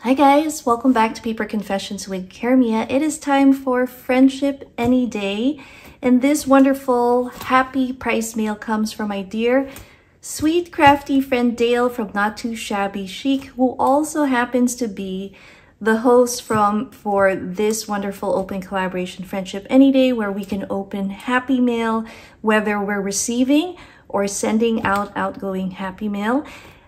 Hi guys, welcome back to Paper Confessions with Karamia. It is time for Friendship Any Day, and this wonderful happy price mail comes from my dear, sweet, crafty friend Dale from Not Too Shabby Chic, who also happens to be the host for this wonderful open collaboration Friendship Any Day, where we can open happy mail, whether we're receiving or sending out outgoing happy mail.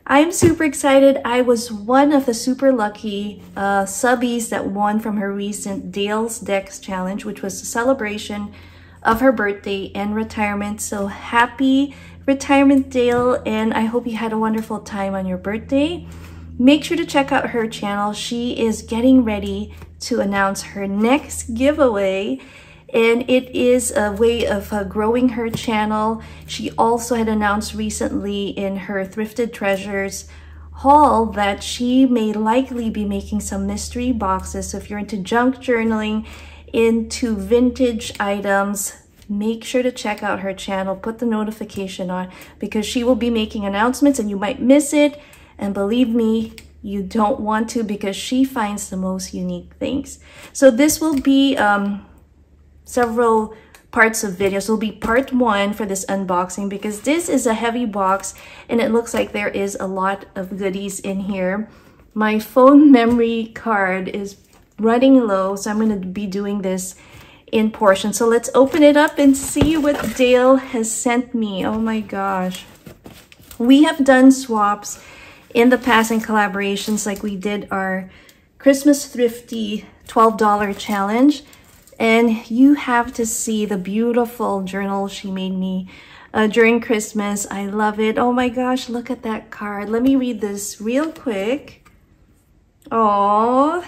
I'm super excited. I was one of the super lucky subbies that won from her recent Dale's Decks Challenge, which was a celebration of her birthday and retirement. So happy retirement, Dale, and I hope you had a wonderful time on your birthday. Make sure to check out her channel. She is getting ready to announce her next giveaway, and it is a way of growing her channel. She also had announced recently in her Thrifted Treasures haul that she may likely be making some mystery boxes. So if you're into junk journaling, into vintage items, make sure to check out her channel. Put the notification on because she will be making announcements and you might miss it. And believe me, you don't want to, because she finds the most unique things. So this will be several parts of videos. Will be part one for this unboxing, because this is a heavy box and it looks like there is a lot of goodies in here. My phone memory card is running low, so I'm going to be doing this in portions. So let's open it up and see what Dale has sent me. Oh my gosh. We have done swaps in the past and collaborations, like we did our Christmas Thrifty $12 challenge. And you have to see the beautiful journal she made me during Christmas. I love it. Oh my gosh, look at that card. Let me read this real quick. Oh,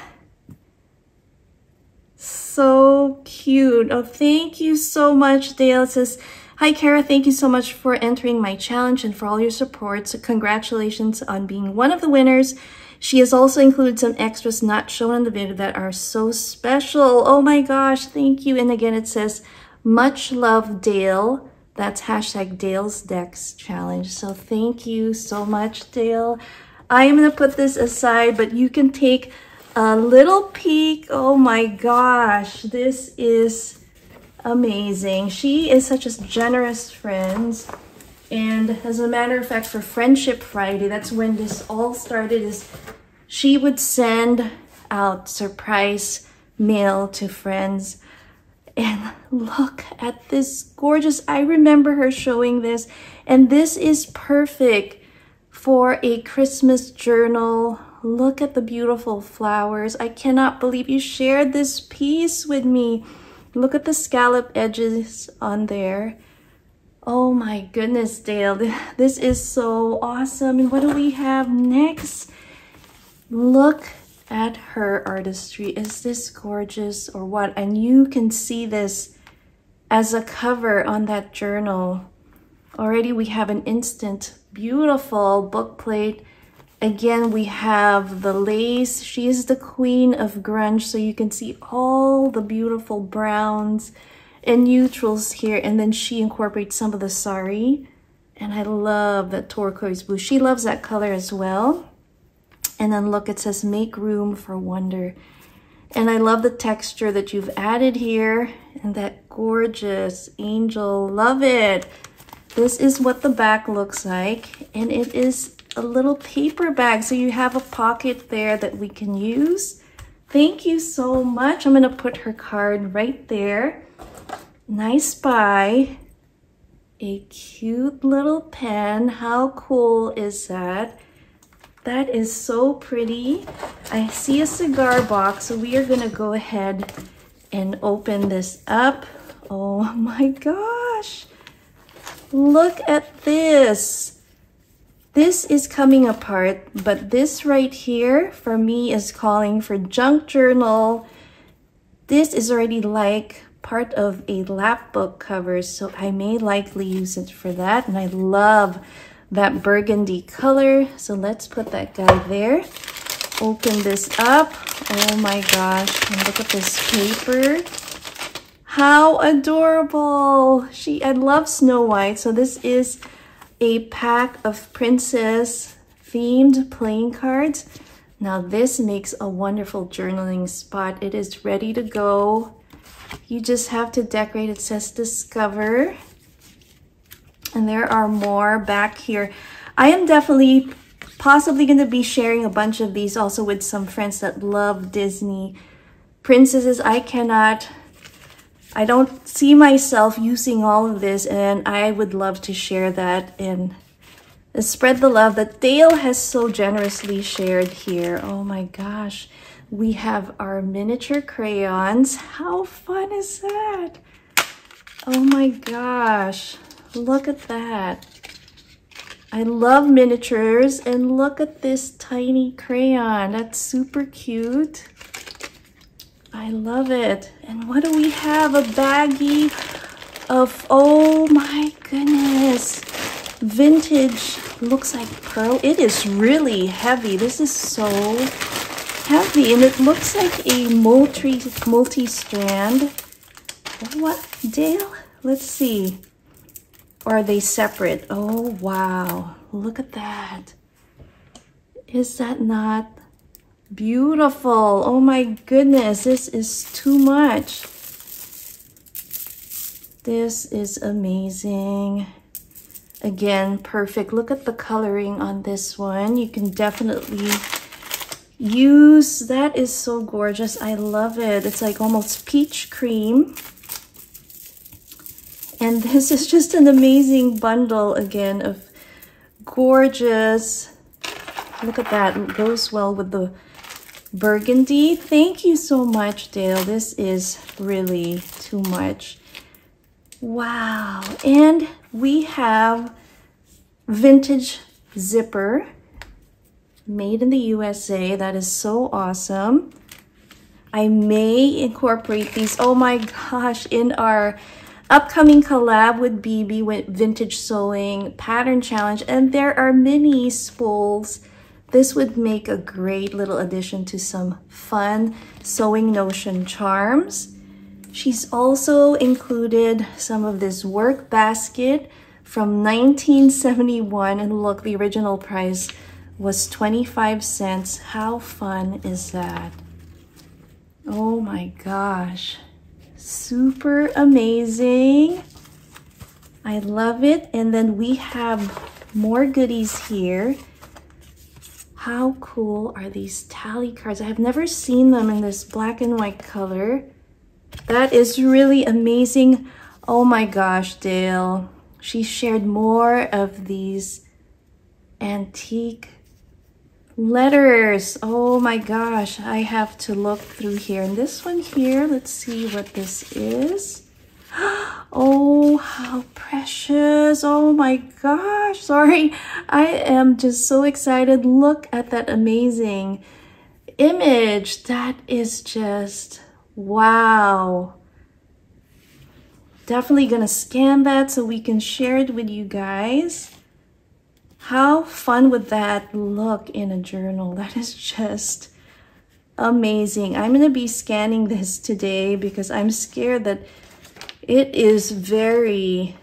so cute. Oh, thank you so much, Dale. It says, "Hi, Kara. Thank you so much for entering my challenge and for all your support. So congratulations on being one of the winners. She has also included some extras not shown in the video that are so special." Oh my gosh, thank you. And again, it says, "Much love, Dale." That's hashtag Dale's Decks Challenge. So thank you so much, Dale. I am going to put this aside, but you can take a little peek. Oh my gosh, this is amazing. She is such a generous friend. And as a matter of fact, for Friendship Friday, that's when this all started, is she would send out surprise mail to friends. And look at this gorgeous, I remember her showing this, and this is perfect for a Christmas journal. Look at the beautiful flowers. I cannot believe you shared this piece with me. Look at the scallop edges on there. Oh my goodness, Dale, this is so awesome. And what do we have next? Look at her artistry. Is this gorgeous or what? And you can see this as a cover on that journal. Already we have an instant beautiful book plate. Again, we have the lace. She is the queen of grunge, so you can see all the beautiful browns and neutrals here, and then she incorporates some of the sari, and I love that turquoise blue. She loves that color as well. And then look, it says "Make room for wonder," and I love the texture that you've added here, and that gorgeous angel. Love it. This is what the back looks like, and it is a little paper bag, so you have a pocket there that we can use. Thank you so much. I'm going to put her card right there. Nice buy. A cute little pen. How cool is that? That is so pretty. I see a cigar box, so we are going to go ahead and open this up. Oh my gosh. Look at this. This is coming apart, but this right here for me is calling for junk journal. This is already like part of a lap book cover, so I may likely use it for that. And I love that burgundy color, so let's put that guy there. Open this up. Oh my gosh, and look at this paper. How adorable. I love Snow White, so this is a pack of princess themed playing cards. Now this makes a wonderful journaling spot. It is ready to go. You just have to decorate. It says Discover. And there are more back here. I am definitely possibly going to be sharing a bunch of these also with some friends that love Disney princesses. I don't see myself using all of this, and I would love to share that and spread the love that Dale has so generously shared here. Oh my gosh. We have our miniature crayons. How fun is that? Oh my gosh. Look at that. I love miniatures, and look at this tiny crayon. That's super cute. I love it. And what do we have? A baggie of, oh my goodness, vintage, looks like pearl. It is really heavy. This is so heavy, and it looks like a multi-strand. What, Dale? Let's see. Or are they separate? Oh, wow. Look at that. Is that not beautiful? Oh my goodness, this is too much. This is amazing. Again, perfect. Look at the coloring on this one. You can definitely use, that is so gorgeous. I love it. It's like almost peach cream. And this is just an amazing bundle again of gorgeous. Look at that, it goes well with the burgundy. Thank you so much, Dale. This is really too much. Wow. And we have vintage zipper made in the USA. That is so awesome. I may incorporate these, oh my gosh, in our upcoming collab with BB with Vintage Sewing Pattern Challenge. And there are mini spools. This would make a great little addition to some fun Sewing Notion charms. She's also included some of this work basket from 1971. And look, the original price was 25 cents. How fun is that? Oh my gosh. Super amazing. I love it. And then we have more goodies here. How cool are these tally cards? I have never seen them in this black and white color. That is really amazing. Oh my gosh, Dale. She shared more of these antique letters. Oh my gosh, I have to look through here. And this one here, let's see what this is. Oh, how precious. Oh my gosh, sorry. I am just so excited. Look at that amazing image. That is just wow. Definitely gonna scan that so we can share it with you guys. How fun would that look in a journal? That is just amazing. I'm going to be scanning this today because I'm scared that it is very,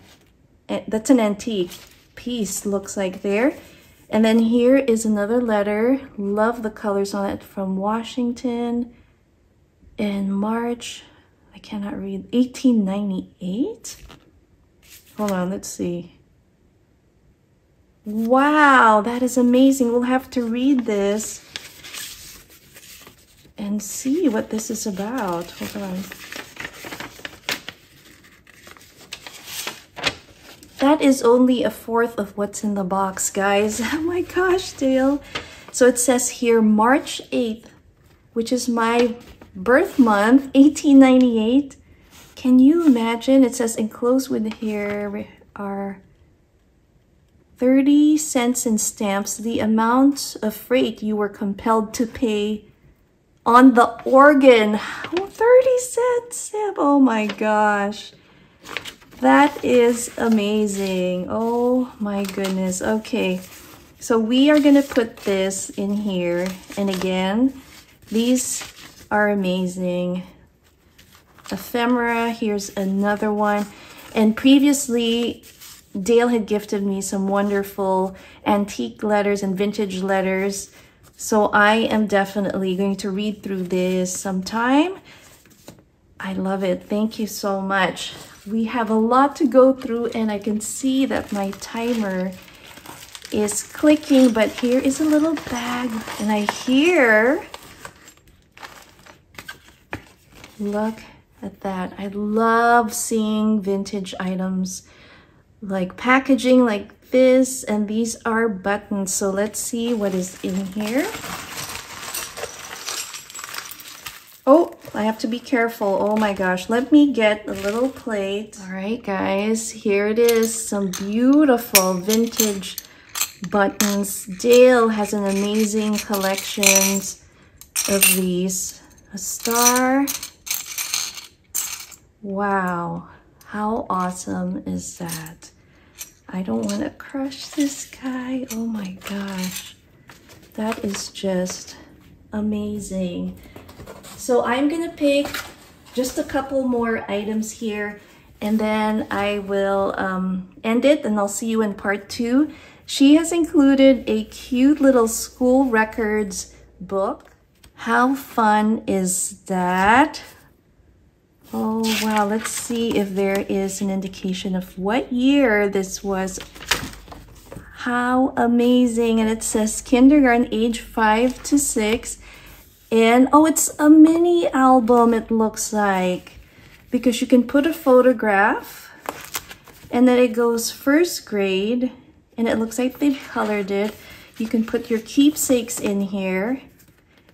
that's an antique piece, looks like there. And then here is another letter. Love the colors on it, from Washington in March. I cannot read. 1898? Hold on, let's see. Wow, that is amazing. We'll have to read this and see what this is about. Hold on. That is only a fourth of what's in the box, guys. Oh my gosh, Dale. So it says here March 8th, which is my birth month, 1898. Can you imagine? It says enclosed with here are 30 cents in stamps, the amount of freight you were compelled to pay on the organ. Oh, 30 cents. Oh my gosh. That is amazing. Oh my goodness. Okay, so we are gonna put this in here. And again, these are amazing. Ephemera, here's another one. And previously, Dale had gifted me some wonderful antique letters and vintage letters. So I am definitely going to read through this sometime. I love it. Thank you so much. We have a lot to go through, and I can see that my timer is clicking, but here is a little bag, and I hear, look at that. I love seeing vintage items like packaging like this, and these are buttons. So let's see what is in here. Oh, I have to be careful. Oh my gosh, let me get a little plate. All right, guys, here it is. Some beautiful vintage buttons. Dale has an amazing collection of these. A star. Wow, how awesome is that? I don't want to crush this guy. Oh my gosh, that is just amazing. So I'm gonna pick just a couple more items here, and then I will end it, and I'll see you in part 2. She has included a cute little school records book. How fun is that? Oh wow, let's see if there is an indication of what year this was. How amazing. And it says kindergarten age 5 to 6. And oh, it's a mini album, it looks like, because you can put a photograph, and then it goes first grade, and it looks like they've colored it. You can put your keepsakes in here,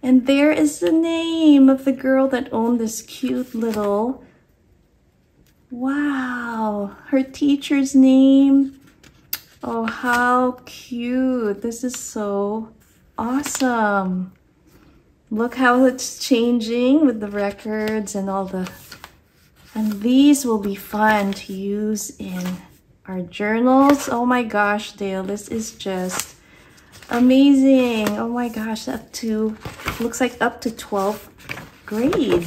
and there is the name of the girl that owned this cute little, wow, her teacher's name. Oh, how cute. This is so awesome. Look how it's changing with the records and all the, and these will be fun to use in our journals. Oh my gosh, Dale, this is just amazing. Oh my gosh, up to, looks like up to 12th grade.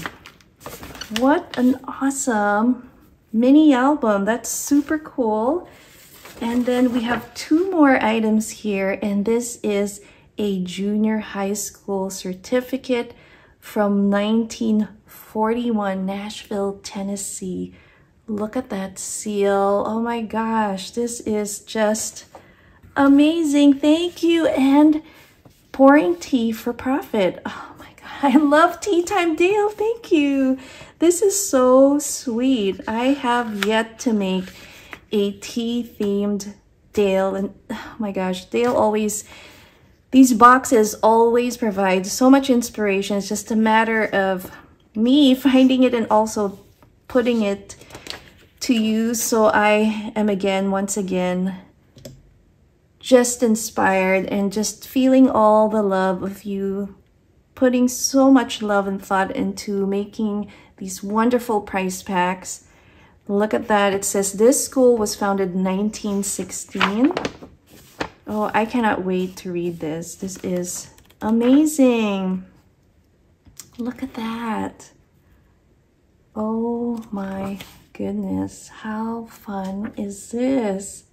What an awesome mini album. That's super cool. And then we have 2 more items here, and this is a junior high school certificate from 1941, Nashville, Tennessee. Look at that seal. Oh my gosh, this is just amazing. Thank you. And pouring tea for profit. Oh my God, I love Tea Time Dale. Thank you. This is so sweet. I have yet to make a tea themed Dale, and oh my gosh, Dale always, these boxes always provide so much inspiration. It's just a matter of me finding it and also putting it to use. So I am once again, just inspired and just feeling all the love of you, putting so much love and thought into making these wonderful prize packs. Look at that. It says this school was founded in 1916. Oh, I cannot wait to read this. This is amazing. Look at that. Oh my goodness. How fun is this?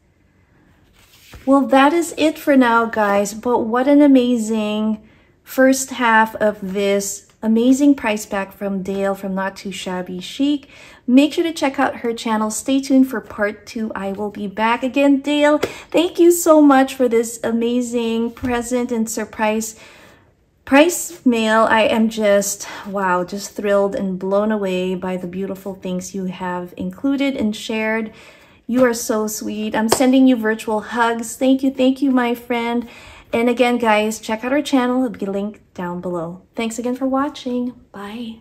Well, that is it for now, guys. But what an amazing first half of this amazing price pack from Dale from Not Too Shabby Chic. Make sure to check out her channel. Stay tuned for part 2. I will be back again. Dale, thank you so much for this amazing present and surprise price mail. I am just, wow, just thrilled and blown away by the beautiful things you have included and shared. You are so sweet. I'm sending you virtual hugs. Thank you, my friend. And again, guys, check out our channel. It'll be linked down below. Thanks again for watching. Bye.